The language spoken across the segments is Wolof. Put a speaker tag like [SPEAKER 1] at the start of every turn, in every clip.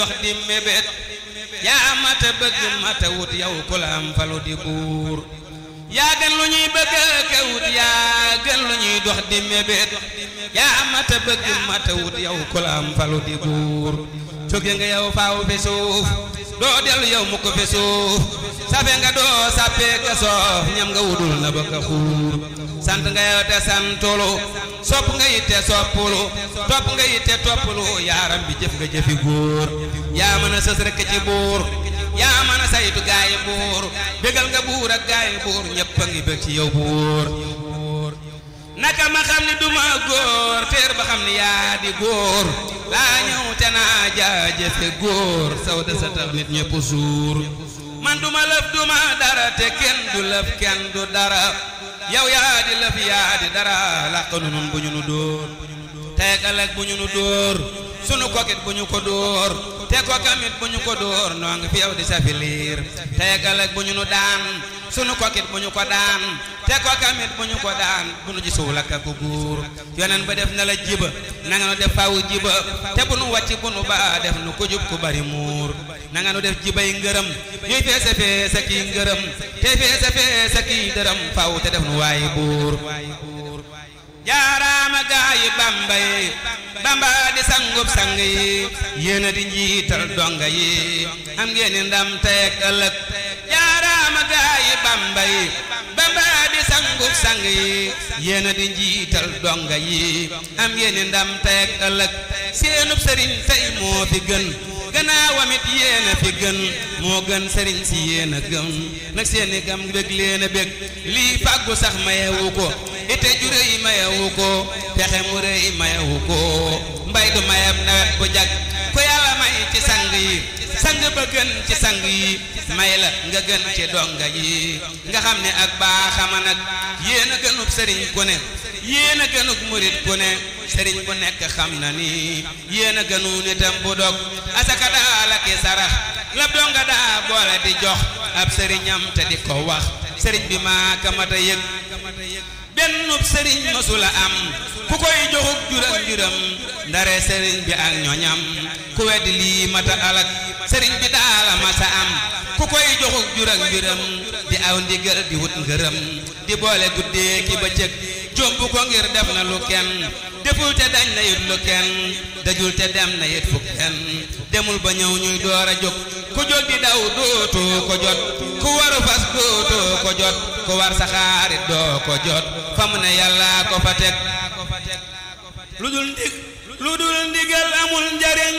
[SPEAKER 1] dox di mébét yaa mata bëgg mata wut yow ku la am falu di buur yaa gën lu ñuy bëgg ka wut yaa gën lu ñuy dox di mébét yaa mata bëgg mata wut yow ku la am falu di buur jóge nga yow faaw fi suuf doo dellu yow mu ko fi suuf safe nga doo sappee ka soof ñam nga wudul na bëgg a xuur sant nga yow te santulu sopp nga yitte soppulu topp nga yitte toppulu yaaram bi jëf nga jëfi góor yaa mën a sës rekk ci buur yaa mën a saytu gaayi buur bégal nga buur ak gaayi buur ñëpp a ngi bég ci yow buur naka ma xam ni duma góor teer ba xam ni yaa di góor laa ñëw te naa jaajëfe góor saw de sa tax nit ñëpp suur man duma lëf duma dara te kenn du lëf kenn du dara yow yaa di lëf yaa di dara làq nu nun bu ñu nu dóor teeg ëllëg bu ñu nu dóor sunu kokit bu ñu ko dóor te ko kamit bu ñu ko dóor noo ngi fi yow di safi liir teeg ëllëg bu ñu nu daan sunu kokit bu ñu ko daan te ko kamit bu ñu ko daan bu nu ji suul ak ku guur yonen ba def na la jiba nanga nu def faw jiba te bu nu wàcc bu nu ba def nu ko jub ku bari muur nanga nu def jibay ngërëm ñuy feese feese kii ngërëm te feese feese kii dërëm faw te def nu waayi buur jaaraama gaayi bamba yi bamba di sangub sang yi yéena di njiital donga yi am ngeen ndam tey ak ëllëg jaaraama gaayi bamba yi bamba di sangub sang yi yéena di njiital donga yi am ngeen ndam tey ak ëllëg seenub sëriñ tey moo fi gën gannaawamit yéena fi gën moo gën sëriñ si yéena gëm nag seeni gam bég leena bég lii fàggu sax mayewu ko ite ju rëy mayewu ko pexe mu rëy mayewu ko mbay du mayeb nawet bu jag ku yàlla may ci sang yi sang ba gën ci sang yi may la nga gën ci donga yi nga xam ne ak baaxama nag yéena gënub sëriñ ku ne yéena gënub murit ku ne sëriñ bu nekk xam na ni yéena gënu nitam bu dog asaka daala ki sarax la donga daa boole di jox ab sëriñam te di ko wax sëriñ bi maa kamata yëg bennub sëriñ masula am ku koy joxuk juram ndare sëriñ bi ak ñoñam ku weddi lii mata alak sëriñ bi daala masa am ku koy joxuk juram di aw ndigal di wut ngërëm di boole guddee ki bëccëg jombu ko ngir def na lu kenn deful te dañ na yit lu kenn dajul te dem na yit fu kenn demul ba ñëw ñuy door a jóg ku jóg di daw dootoo ko jot ku waru fas dootoo ko jot ku war saxaarit doo ko jot fa mu ne yàlla ko fa teg lu dul ndigal amul njariñ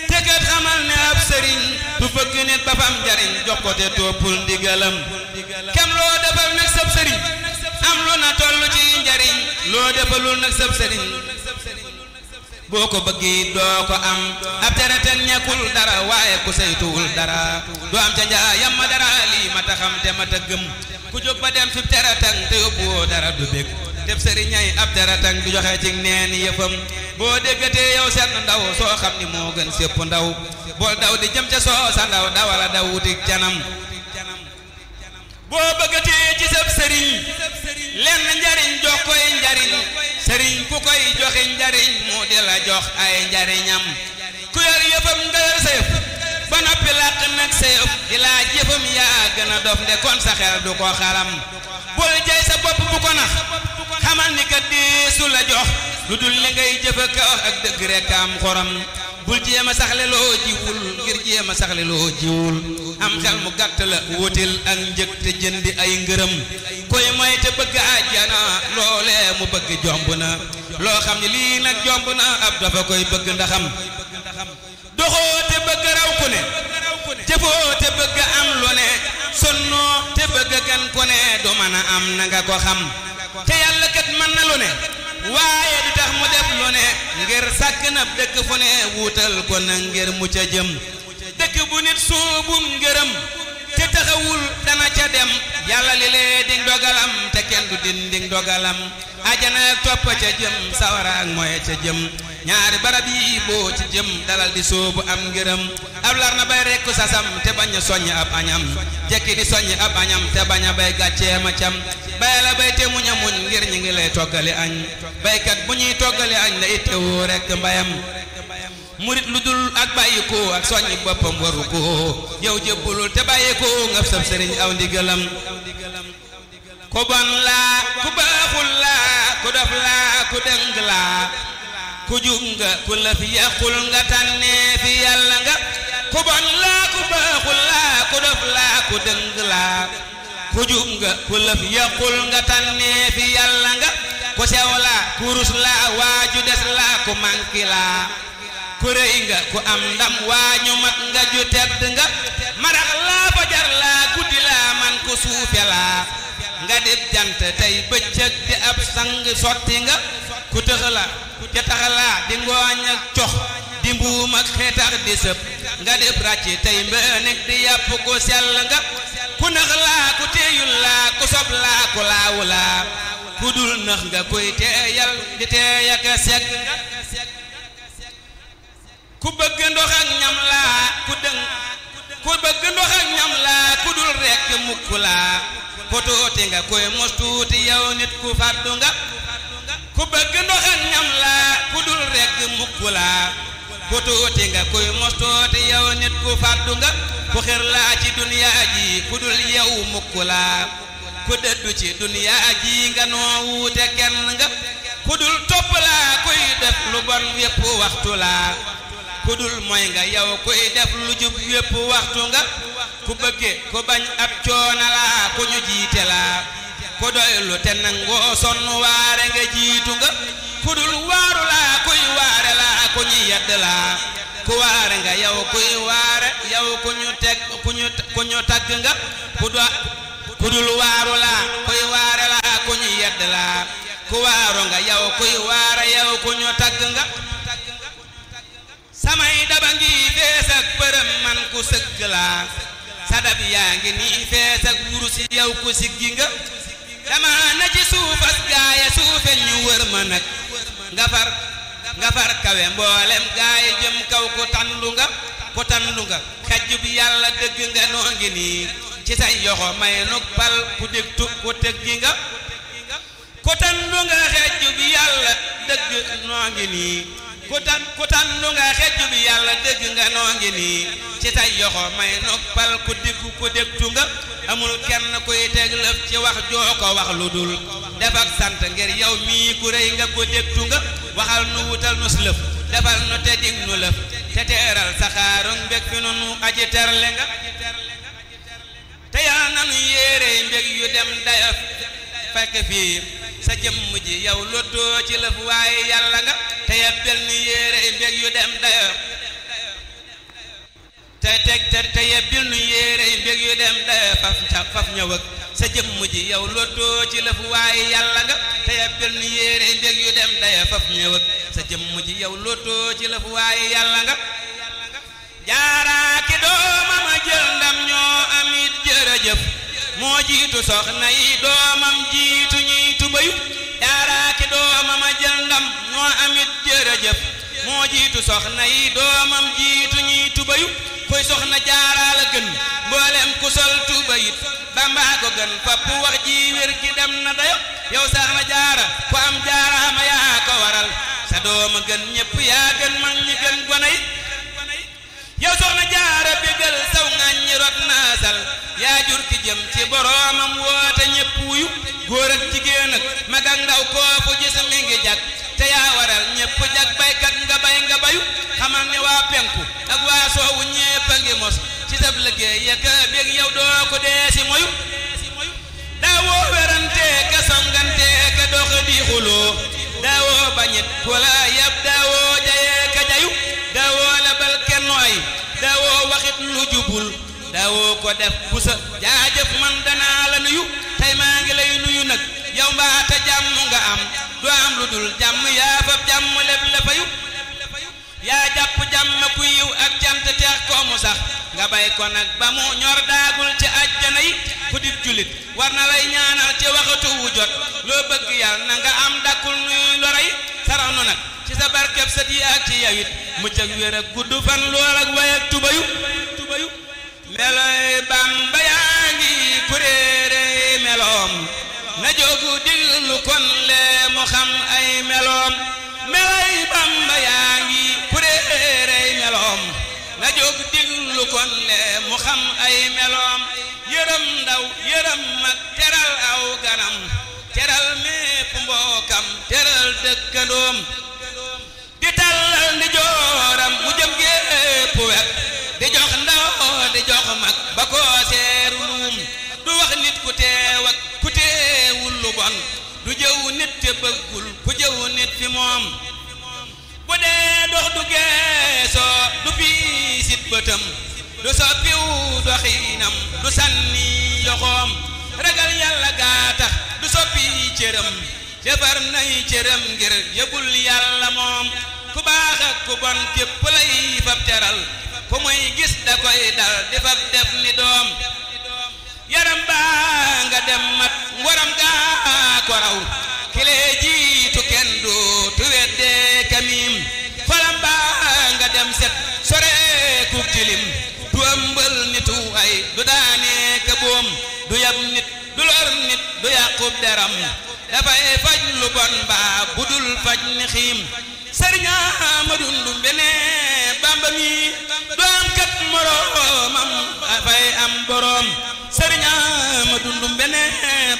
[SPEAKER 1] te kat xamal ne ab sëriñ du bëgg nit ba fam njariñ jox ko te toppul ndigalam kem loo defal nag sab sëriñ am lu na toll ci njariñ loo defalul nag sab sëriñ boo ko bëggee doo ko am ab tereten ñàkkul dara waaye ku saytuwul dara doo am ca njaayam ma dara lii mata xam te mata gëm ku jóg ba dem fi tereten te yóbbuwoo dara du bég def sëriñay ab tereten du joxe ci neen yëfam boo déggatee yow seen ndaw soo xam ni moo gën sépp ndaw bool daw di jëm ca soo sa ndaw dawala daw wutik canam boo bëggatee ci sab sëriñ lenn njariñ jox koy njariñ sëriñ ku koy joxe njariñ mu di la jox ay njariñam ku yor yëfam nga yor sa yëf ba noppi làq nag sa yëf di laaj yëfam yaa gën a dof nde kon sa xel du ko xaram bul jay sa bopp bu ko nax xamal ni kat deesu la jox lu dul li ngay jëf ak wax ak dëgg rek am xoram bul jéem a saxle loo jiwul ngir jéem a saxle loo jiwul am xel mu gàtt la wutil ak njëg te jëndi ay ngërëm koy mooy te bëgg àjjana loolee mu bëgg jomb na loo xam ne lii nag jomb na ab dafa koy bëgg ndaxam doxoo te bëgg raw ku ne jëfoo te bëgg am lu ne sonnoo te bëgg gan ku ne du mën a am na nga ko xam te yàlla kat mën na lu ne waaye du tax mu def lu ne ngir sàkk na dëkk fu ne wuutal ko na ngir mu ca jëm dëkk bu nit suubum ngërëm te taxawul dana ca dem yàlla li lee ding dogalam te kenn du dinding dogalam ajana ak topp ca jëm sawara ak moye ca jëm ñaari barab yi boo ci jëm dalal di soobu am ngërëm ab lar na bay rekku sasam te bañ a soññ ab añam jekki di soññ ab añam te bañ a bay gàccee ma cam bay la bay te muñ a muñ ngir ñi ngi lay toggali añ baykat bu ñuy toggali añ la ittewoo rekk mbayam murit lu dul ak bàyyi ko ak soññ boppam waru ko yow jébbulul te bàyyi ko nga sab sëriñ aw ndigalam ku bon laa ku baaxul laa ku dof laa ku dëng laa ku jub nga ku lëf yàqul nga tànnee fi yàlla nga ku bon laa ku baaxul laa ku dof laa ku dëng laa ku jub nga ku lëf yàqul nga tànnee fi yàlla nga ku sew laa ku rus laa waaju des laa ku manki laa ku rëy nga ku am ndam waañu mat nga ju tedd nga marax laa fajar laa guddi laa man ku suufe laa nga dib jant tey bëccëg di ab sang sotti nga ku tëx la ca tax laa di ngooñ ak cox di mbuum ak xeetax di sëb nga dib ràcc tey mbënik di yàpp ku sell nga ku nax laa ku teeyul laa ku sob laa ku laawu laa ku dul nax nga kuy teeyal di teey ak segg nga ku bëgg ndox ak ñam laa ku dëng ku bëgg ndox ak ñam laa ku dul rekk mukk laa ku tuuti nga kuy mos tuuti yow nit ku fàddu nga ku bëgg ndox ak ñam laa ku dul rekk mukk laa ku tuuti nga kuy mos tuuti yow nit ku fàddu nga ku xir laa ci duniyaa ji ku dul yow mukk laa ku dëddu ci duniyaa ji nga noo wuute kenn nga ku dul topp laa kuy def lu bon yépp waxtu laa ku dul mooy nga yow kuy def lu jub yépp waxtu nga ku bëgge ku bañ ab coona laa ku ñu jiite laa ku doylu te nangoo sonn waare nga jiitu nga ku dul waaru laa kuy waare laa ku ñu yedd laa ku waare nga yow kuy waare yow ku ñu tagg nga ku dul waaru laa kuy waare laa ku ñu yedd laa ku waaru nga yow kuy waare yow ku ñu tagg nga samay daba ngi fees ak përëm man ku sëgg laa sadab yaa ngi nii fees ak wurus yow ku siggi nga dama na ci suufas gaaya suufe ñu wër ma nag nga far kawe mboolem gaaya jëm kaw ku tandu nga xejju bi yàlla dëgg nga noo ngi nii ci say yoxo may nuk pal ku dégtu ku tëggi nga ku tandu nga xejju bi yàlla dëgg noo ngi nii ku tandu nga xejju bi yàlla dëgg nga noo ngi nii ci say yoxo may noppal ku diggu ku dégtu nga amul kenn kuy teg lëf ci wax joo ko wax lu dul def ak sant ngir yow mii ku rëy nga ku dégtu nga waxal nu wutal nu si lëf defal nu te dig nu lëf te teeral saxaaru mbég fi nu aji terle nga te yal na nu yéere mbég yu dem dayo fekk fii sa jëmm ji yow lottoo ci lëf waaye yàlla nga te yebbel nu yéere mbég yu dem dayo te yebbil nu yéere mbég yu dem dayo faf ñëw ak sa jëmm ji yow lottoo ci lëf waaye yàlla nga te yebbil nu yéere mbég yu dem dayo faf ñëw ak sa jëmm ji yow lottoo ci lëf waaye yàlla nga jaaraaki doomam a jël ndam ñoo amit jërëjëf moo jiitu soxna yi doomam jiitu ñuy tubayu jaaraaki doomam a jël ndam ñoo amit jërëjëf moo jiitu soxna yi doomam jiitu ñuy tubayu koy soxna jaaraala gën mboolem ku sol tubayit Bamba ko gën fapp wax ji wér gi dem na dayo yow soxna jaara ku am jaaraama yaa ko waral sa dooma gën ñépp yaa gën mag ñi gën gone yi yow soxna jaara bégal saw ŋàññi rot naasal yaa jur ki jëm ci boroomam woote ñépp wuyu góor ak jigéen ak mag ak ndaw kooku gis mi ngi jag te yaa waral ñépp jag baykat nga bay nga bayu xamal ni waa penku ak waa soowu ñépp a ngi mos ci sab liggéey yaka bég yow doo ko dee si moyu daawoo werante ka songante ka dox di xuloo daawoo bañit ku la yab daawoo jayee ka jayu daawoo lebal kenn ay daawoo waxit lu jubul daawoo ko def busa jaajëf man danaa la nuyu tey maa ngi lay nuyu nag yow mbaata jàmm nga am doo am lu dul jàmm yaa fab jàmm leb la fayu yaa jàpp jàmm ku yiw ak cant teex ko mu sax nga bay ko nag ba mu ñor daagul ci àjjana yi ku dib julit war na lay ñaanal ci waxtu wu jot loo bëgg yàlla na nga am dakkul nuy lorey sarax nu nag ci sa barkeb sët yi ak ci yawit mucc ak wér ak gudd fan lool ak way ak tubayu meloy Bamba yaa ngi kuréere meloom na jógu diglu kon lee mu xam ay meloom meloy Bamba yaa ngi kuréere na jóg diglu kon lee mu xam ay meloom yërëm ndaw yërëm mag teral aw ganam teral mépp mbookam teral dëkkandoom di tàllal ndi jooram mu jëm gépp wet di jox ndaw di jox mag ba ko seeru luum du wax nit ku teew ak ku teewul lu bon du jëw nit te bëggul ku jëw nit fi moom bu dee dox du geesoo du piisit bëtam du soppiw doxiinam du sànni yoxoom ragal yàlla gaa tax du soppi cëram defar nay cëram ngir yëbul yàlla moom ku baax ak ku bon képp lay fab teral ku muy gis da koy dal di fab def ni doom yaram baa nga dem mat ngoram gaa ko raw kilee jiitu kenn dootu weddee kamim xolam baa nga dem set sore ku tilim du ëmbal nitu ay du daanee ka boom du yab nit du lor nit du yàqub deram dafay faj lu bon baa budul faj ni xiim Sëriñ Amadu Ndumbe ne Bamba mi du am kat moroomam dafay am boroom Sëriñ Amadu Ndumbe ne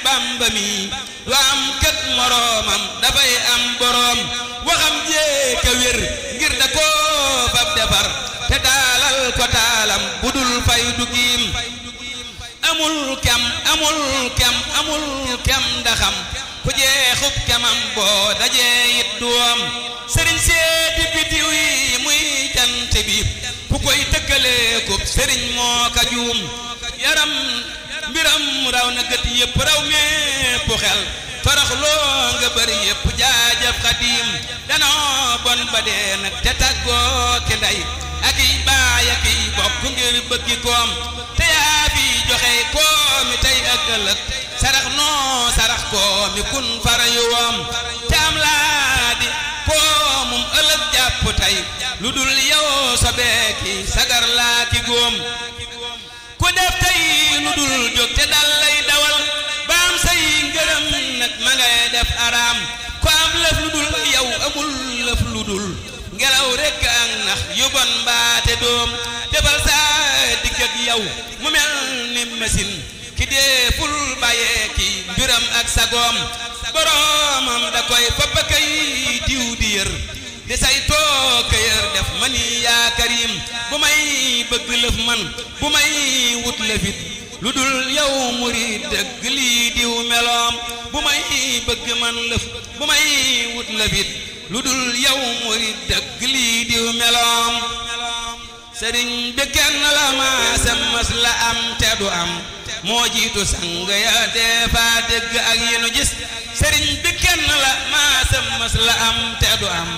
[SPEAKER 1] Bamba mi du am kat moroomam dafay am boroom waxam jéeka wér ngir da ko fab defar te taalal ko taalam budul fay du giim amul kem amul kem amul kem ndaxam ku jeexub kemam boo dajee it duwam sëriñ seeti bitiw yi muy jant bi ku koy tëkkalee kub sëriñ moo ka juum yaram mbiram raw na gët yépp raw mépp xel farax loo nga bëri yépp jaajëf xadiim danoo bon ba dee nag te tàggoo ki ndey ak i baay ak i bokk ngir bëggi koom te yaa fi joxe koomi tey ak ëllëg sarax noo sarax koomi kun fara yu woom te am laa di koomum ëllëg jàpp tey lu dul yow sobeeki sagar laa ki góom ku def tey lu dul jóg te dal lay dawal ba am say ngërëm nag ma ngay def araam ku am lëf lu dul yow amul lëf lu dul ngelaw rekk ak nax yu bon mbaate doom defal saa digg ak yow mu mel ni machine ki deeful bàyyee ki mbiram ak sagoom boroomam da koy fappa kay diw di yër di say too ka yër def mani yaa karim bu may bëgg lëf man bu may wut lëfit lu dul yow murid dëgg lii diw meloom bu may bëgg man lëf bu may wut lëfit lu dul yow murid dëgg lii diw meloom sëriñ bi kenn la maasam mas la am te du am moo jiitu sang ya defa dëgg ak yenu gis sëriñ bi kenn la maasam mas la am te du am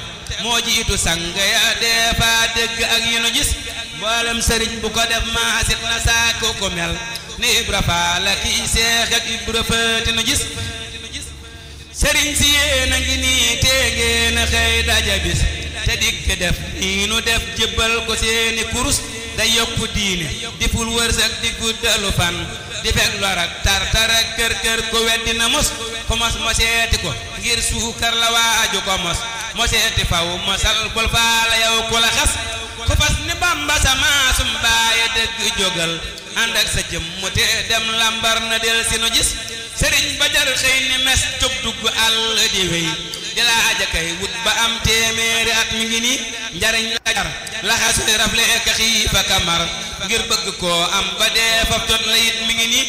[SPEAKER 1] moo jiitu sang ya defa dëgg ak yenu gis mboolem sëriñ bu ko def maasit na saako ko mel ni Ibra Faal ak i Seex ak Ibra Faati nu gis sëriñ si yéen a ngi nii te ngeen a xëy daja bis te dikk def nii nu def jébbal ko seeni kurus da yokku diine di ful wërsëg di guddalu fan di fekk lor ak tar ak kër kër ko weddi na mos ko mos moseeti ko ngir suukar la waaju ko mos moseeti faw mosal bol faala yow ku la xas ko fas ni Bamba sa maasum baaye dëgg jógal ànd ak sa jëm mu te dem lambar na del si nu gis sëriñ ba jar xëy ni mes jóg dugg àll di wéy di laaja kay wut ba am téeméeri at mi ngi nii njariñ la jar laxasu rafle ka xiif ak mar ngir bëgg koo am ba dee faf jot la it mi ngi nii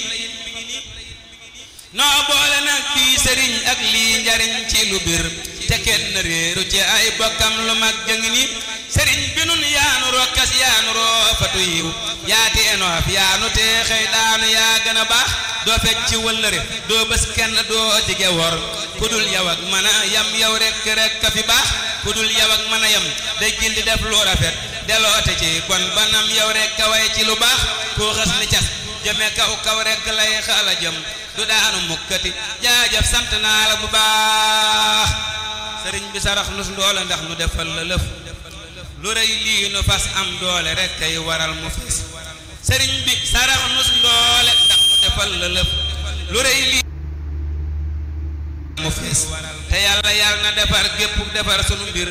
[SPEAKER 1] noo boole nag bii sëriñ ak lii njariñ ci lu bir te kenn réeru ci ay bokkam lu mag jëngi nii sëriñ bi nun yaanu rokkas yaanu roofatu yiw yaati enoof yaanu tee xëy daanu yaa gën a baax doo fecc ci wëllëre doo bés kenn doo dige wor ku dul yow ak mën a yam yow rekk ka fi baax ku dul yow ak mën a yam day gindi def lu rafet deloote ci kon banam yow rekk ka way ci lu baax koo xës ni cas jëme kaw kaw rekk lay xala jëm du daanu mukkati jaajëf sant naa la bu baax sëriñ bi sarax nus ndoole ndax nu defal la lëf lu rëy lii nu fas am doole rekk kay waral mu fis sëriñ bi sarax nus ndoole ndax nu defal la lëf lu rëy lii mu fees te yàlla yàlla na defar gépp defar sunu mbir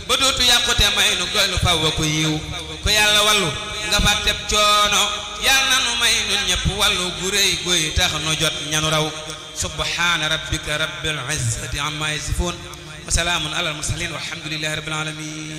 [SPEAKER 1] ba dootu yàqute may nu goylu faw ko yiw ko yàlla wallu nga fàtteb coono yàlla na nu may nun ñëpp wallu gu réy goy tax nu jot ñanu raw subhaana rabbika rabbil izzati amma yasifun wa salaamun alal mursalin walhamdulillahi rabbil alamin